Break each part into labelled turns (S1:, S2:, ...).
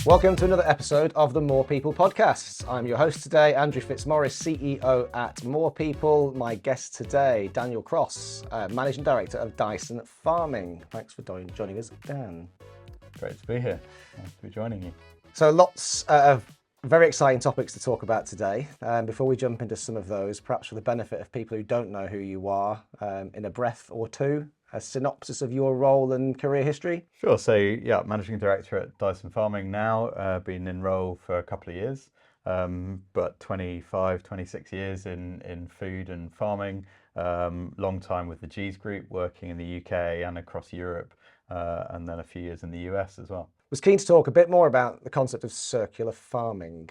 S1: Welcome to another episode of the More People podcast. I'm your host today, Andrew Fitzmaurice, CEO at More People. My guest today, Daniel Cross, Managing Director of Dyson Farming. Thanks for joining us, Dan.
S2: Great to be here. Nice to be joining you.
S1: So lots of very exciting topics to talk about today. Before we jump into some of those, perhaps for the benefit of people who don't know who you are, in a breath or two, a synopsis of your role and career history?
S2: Sure. So, Managing Director at Dyson Farming now, been in role for a couple of years, but 25, 26 years in food and farming, long time with the G's Group, working in the UK and across Europe, and then a few years in the US as well.
S1: Was keen to talk a bit more about the concept of circular farming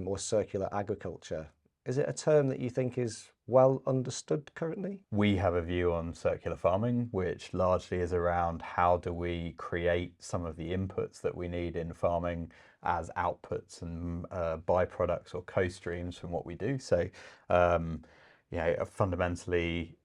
S1: or circular agriculture. Is it a term that you think is well understood currently?
S2: We have a view on circular farming, which largely is around how do we create some of the inputs that we need in farming as outputs and byproducts or co-streams from what we do. So, fundamentally,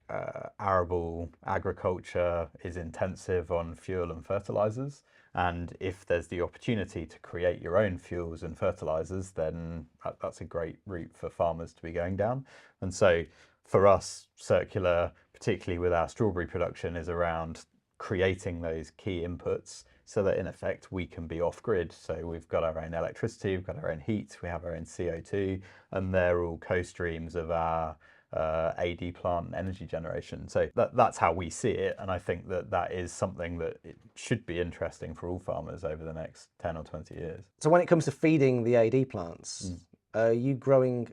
S2: arable agriculture is intensive on fuel and fertilizers. And if there's the opportunity to create your own fuels and fertilizers, then that's a great route for farmers to be going down. And so for us, circular, particularly with our strawberry production, is around creating those key inputs so that in effect we can be off grid. So we've got our own electricity, we've got our own heat, we have our own CO2, and they're all co-streams of our AD plant and energy generation. So that's how we see it, and I think that is something that it should be interesting for all farmers over the next 10 or 20 years.
S1: So when it comes to feeding the AD plants, are you growing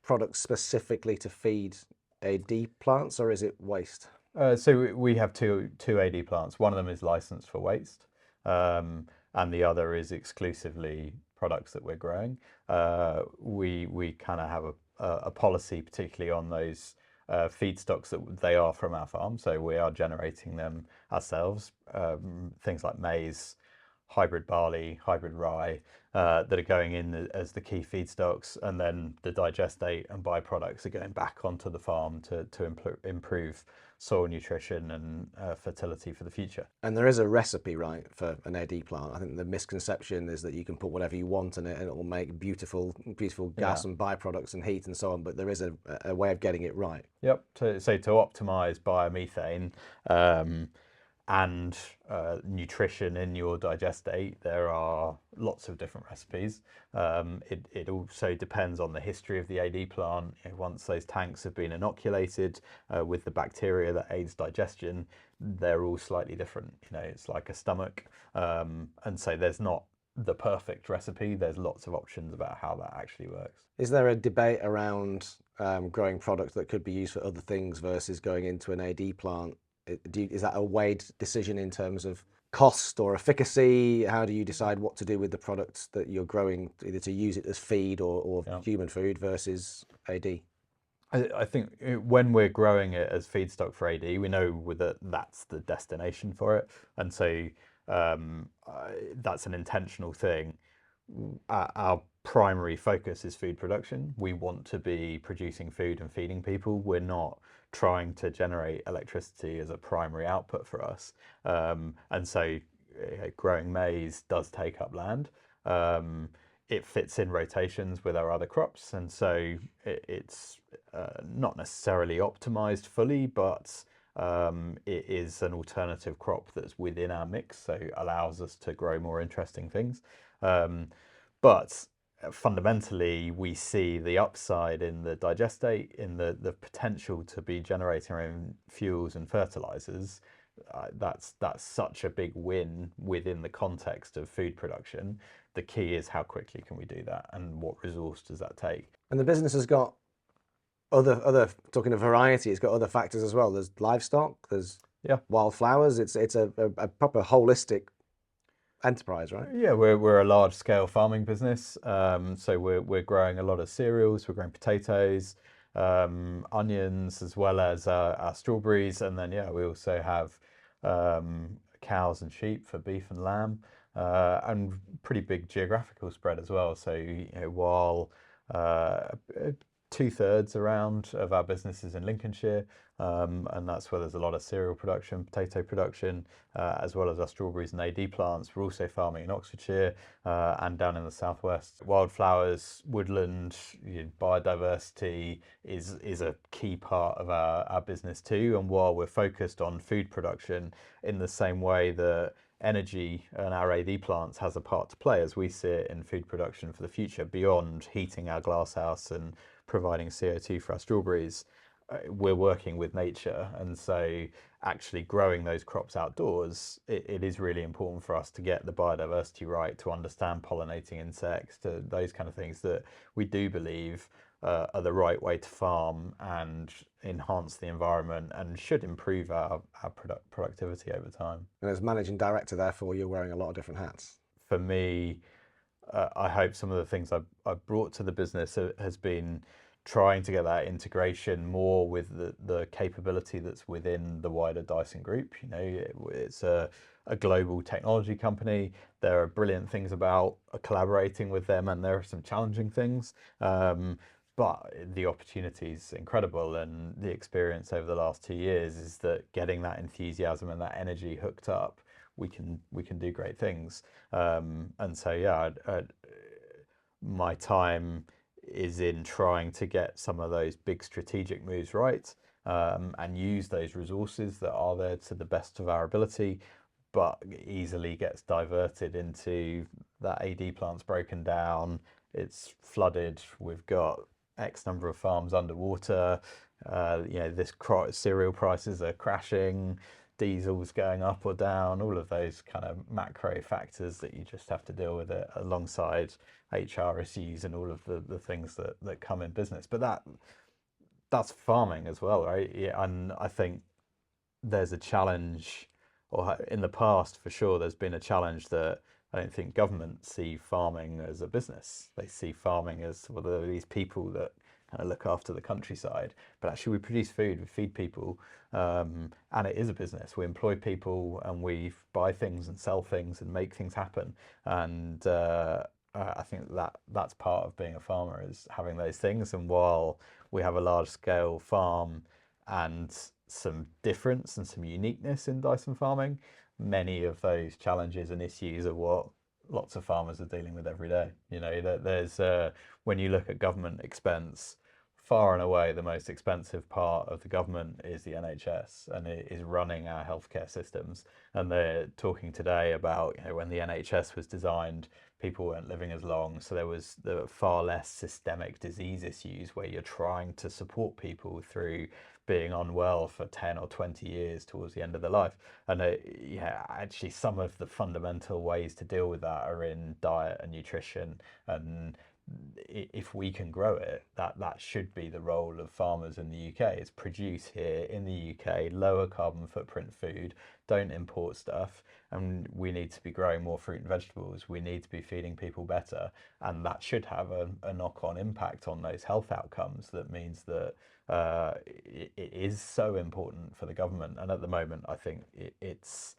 S1: products specifically to feed AD plants, or is it waste?
S2: So we have two AD plants. One of them is licensed for waste, and the other is exclusively products that we're growing. We kind of have a policy, particularly on those feedstocks that they are from our farm. So we are generating them ourselves, things like maize, hybrid barley, hybrid rye, that are going in as the key feedstocks, and then the digestate and byproducts are going back onto the farm to improve soil nutrition and fertility for the future.
S1: And there is a recipe, right, for an AD plant. I think the misconception is that you can put whatever you want in it and it will make beautiful gas and byproducts and heat and so on, but there is a way of getting it right.
S2: Yep. So to optimize biomethane and nutrition in your digestate, there are lots of different recipes. It also depends on the history of the AD plant. Once those tanks have been inoculated with the bacteria that aids digestion, they're all slightly different. It's like a stomach, and so there's not the perfect recipe. There's lots of options about how that actually works.
S1: Is there a debate around growing products that could be used for other things versus going into an AD plant? Is that a weighed decision in terms of cost or efficacy? How do you decide what to do with the products that you're growing, either to use it as feed or human food versus AD?
S2: I think when we're growing it as feedstock for AD, we know that's the destination for it. And so that's an intentional thing. Our primary focus is food production. We want to be producing food and feeding people. We're not trying to generate electricity as a primary output for us. And so growing maize does take up land. It fits in rotations with our other crops. And so it's not necessarily optimized fully, but it is an alternative crop that's within our mix, so it allows us to grow more interesting things. But fundamentally, we see the upside in the digestate, in the potential to be generating our own fuels and fertilizers. That's such a big win within the context of food production. The key is how quickly can we do that, and what resource does that take?
S1: And the business has got other talking of variety, it's got other factors as well. There's livestock, there's wildflowers. It's a proper holistic enterprise, right?
S2: Yeah, we're a large scale farming business. So we're growing a lot of cereals, we're growing potatoes, onions, as well as our strawberries, and then we also have cows and sheep for beef and lamb, and pretty big geographical spread as well. So while 2/3 around of our business is in Lincolnshire, and that's where there's a lot of cereal production, potato production, as well as our strawberries and AD plants. We're also farming in Oxfordshire and down in the southwest. Wildflowers, woodland, biodiversity is a key part of our business too. And while we're focused on food production in the same way that energy and our AD plants has a part to play as we see it in food production for the future, beyond heating our glasshouse and providing CO2 for our strawberries, we're working with nature. And so actually growing those crops outdoors, it is really important for us to get the biodiversity right, to understand pollinating insects, to those kind of things that we do believe are the right way to farm and enhance the environment and should improve our productivity over time.
S1: And as managing director, therefore, you're wearing a lot of different hats.
S2: For me, I hope some of the things I've brought to the business has been trying to get that integration more with the capability that's within the wider Dyson group. It's a global technology company. There are brilliant things about collaborating with them, and there are some challenging things. But the opportunity is incredible, and the experience over the last 2 years is that getting that enthusiasm and that energy hooked up, we can do great things. And so yeah, my time is in trying to get some of those big strategic moves right, and use those resources that are there to the best of our ability, but easily gets diverted into that AD plant's broken down, it's flooded, we've got X number of farms underwater, this cereal prices are crashing, diesel's going up or down, all of those kind of macro factors that you just have to deal with it alongside HR issues and all of the things that come in business. But that's farming as well, right? Yeah, and I think there's a challenge, or in the past for sure, there's been a challenge that I don't think governments see farming as a business. They see farming as, well, there are these people that kind of look after the countryside. But actually, we produce food, we feed people, and it is a business. We employ people, and we buy things and sell things and make things happen. And I think that's part of being a farmer, is having those things. And while we have a large scale farm and some difference and some uniqueness in Dyson farming, many of those challenges and issues are what lots of farmers are dealing with every day. There's when you look at government expense, far and away the most expensive part of the government is the NHS, and it is running our healthcare systems. And they're talking today about, when the NHS was designed, people weren't living as long, so there were far less systemic disease issues where you're trying to support people through being unwell for 10 or 20 years towards the end of their life. And actually some of the fundamental ways to deal with that are in diet and nutrition. And if we can grow it, that should be the role of farmers in the UK, is produce here in the UK, lower carbon footprint food, don't import stuff. And we need to be growing more fruit and vegetables. We need to be feeding people better. And that should have a knock-on impact on those health outcomes. That means that it is so important for the government. And at the moment, I think it's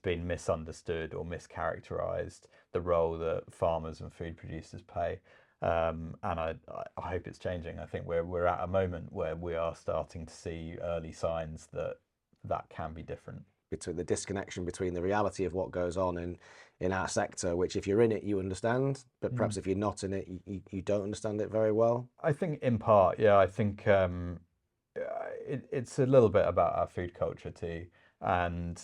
S2: been misunderstood or mischaracterized, the role that farmers and food producers play. And I hope it's changing. I think we're at a moment where we are starting to see early signs that can be different.
S1: Between the disconnection between the reality of what goes on in our sector, which if you're in it, you understand, but perhaps if you're not in it, you don't understand it very well.
S2: I think in part, yeah, I think it's a little bit about our food culture too. And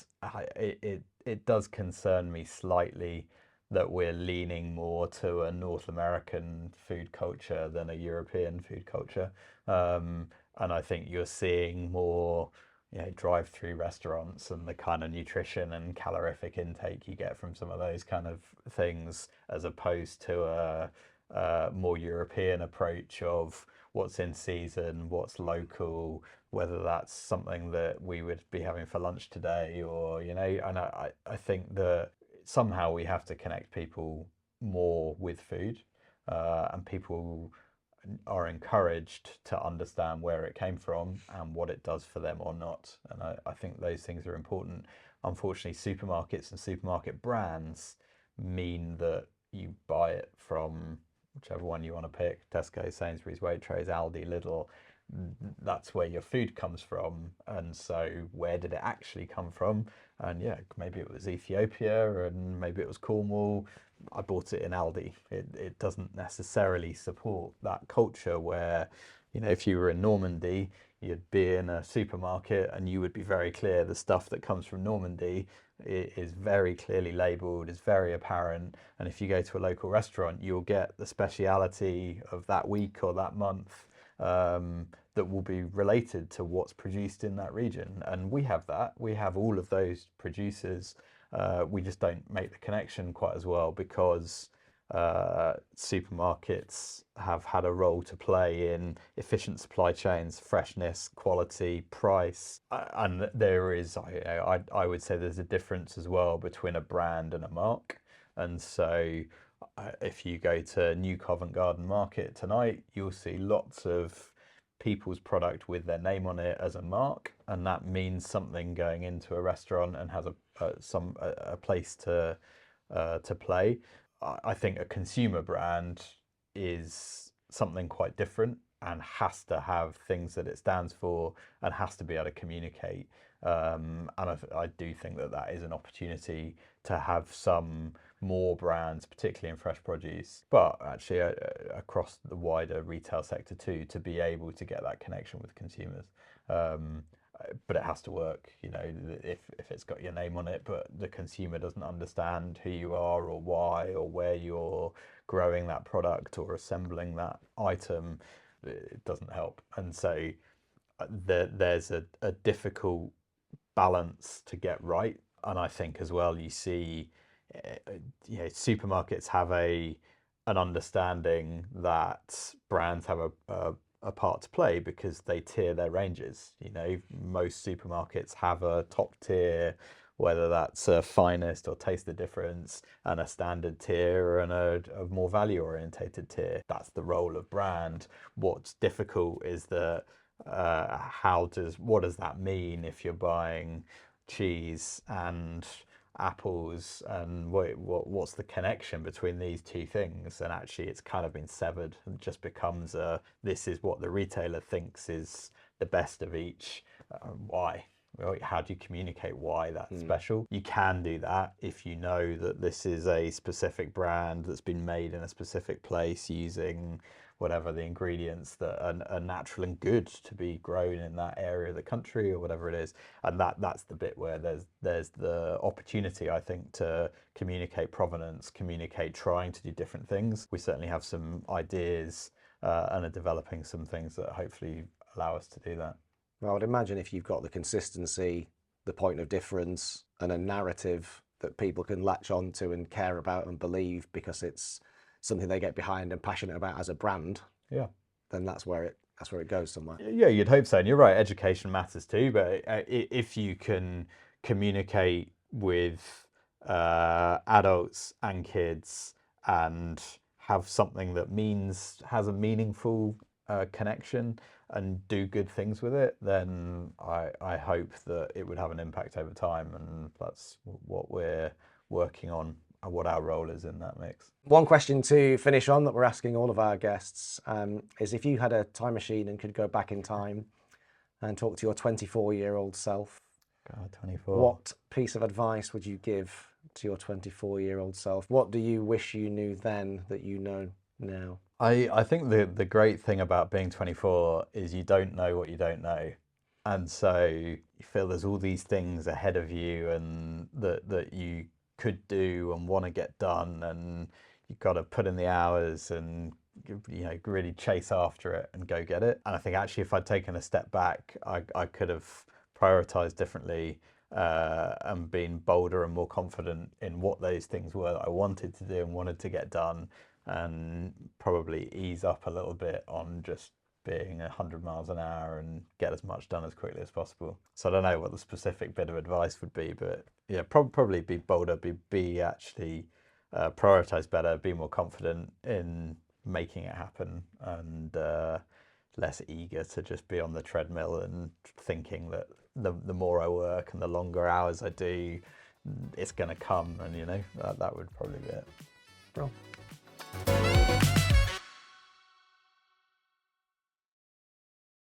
S2: it does concern me slightly that we're leaning more to a North American food culture than a European food culture. And I think you're seeing more drive-through restaurants and the kind of nutrition and calorific intake you get from some of those kind of things, as opposed to a more European approach of what's in season, what's local, whether that's something that we would be having for lunch today, or and I think that somehow we have to connect people more with food, and people are encouraged to understand where it came from and what it does for them or not. And I think those things are important. Unfortunately, supermarkets and supermarket brands mean that you buy it from whichever one you want to pick, Tesco, Sainsbury's, Waitrose, Aldi, Lidl, that's where your food comes from. And so where did it actually come from? And yeah, maybe it was Ethiopia and maybe it was Cornwall. I bought it in Aldi. It doesn't necessarily support that culture where, if you were in Normandy, you'd be in a supermarket and you would be very clear the stuff that comes from Normandy is very clearly labelled, is very apparent. And if you go to a local restaurant, you'll get the speciality of that week or that month that will be related to what's produced in that region. And we have that. We have all of those producers. We just don't make the connection quite as well because supermarkets have had a role to play in efficient supply chains, freshness, quality, price, and there is, I would say, there's a difference as well between a brand and a mark. And so, if you go to New Covent Garden Market tonight, you'll see lots of people's product with their name on it as a mark, and that means something going into a restaurant and has a place to play. I think a consumer brand is something quite different and has to have things that it stands for and has to be able to communicate. And I do think that is an opportunity to have some more brands, particularly in fresh produce, but actually across the wider retail sector too, to be able to get that connection with consumers. But it has to work, if it's got your name on it, but the consumer doesn't understand who you are or why or where you're growing that product or assembling that item, it doesn't help. And so there's a difficult balance to get right. And I think as well, you see, supermarkets have an understanding that brands have a part to play because they tier their ranges. Most supermarkets have a top tier, whether that's a finest or taste the difference, and a standard tier and a more value orientated tier. That's the role of brand. What's difficult is that what does that mean if you're buying cheese and apples, and what's the connection between these two things? And actually it's kind of been severed and just becomes this is what the retailer thinks is the best of each. Why? Well, how do you communicate why that's special? You can do that if you know that this is a specific brand that's been made in a specific place using whatever the ingredients that are natural and good to be grown in that area of the country or whatever it is. And that's the bit where there's the opportunity, I think, to communicate provenance, communicate trying to do different things. We certainly have some ideas and are developing some things that hopefully allow us to do that.
S1: Well, I would imagine if you've got the consistency, the point of difference, and a narrative that people can latch onto and care about and believe because it's something they get behind and passionate about as a brand,
S2: yeah,
S1: then that's where it goes somewhere.
S2: Yeah, you'd hope so. And you're right, education matters too. But if you can communicate with adults and kids and have something that has a meaningful connection and do good things with it, then I hope that it would have an impact over time. And that's what we're working on, what our role is in that mix.
S1: One question to finish on that we're asking all of our guests is, if you had a time machine and could go back in time and talk to your 24-year-old self,
S2: God, 24.
S1: What piece of advice would you give to your 24-year-old self? What do you wish you knew then that you know now?
S2: I think the great thing about being 24 is you don't know what you don't know. And so you feel there's all these things ahead of you and that you could do and want to get done, and you've got to put in the hours and really chase after it and go get it. And I think actually if I'd taken a step back, I could have prioritized differently and been bolder and more confident in what those things were that I wanted to do and wanted to get done, and probably ease up a little bit on just being 100 miles an hour and get as much done as quickly as possible. So I don't know what the specific bit of advice would be, but yeah, probably be bolder, be actually prioritize better, be more confident in making it happen, and less eager to just be on the treadmill and thinking that the more I work and the longer hours I do, it's going to come, and that would probably be it.
S1: Well.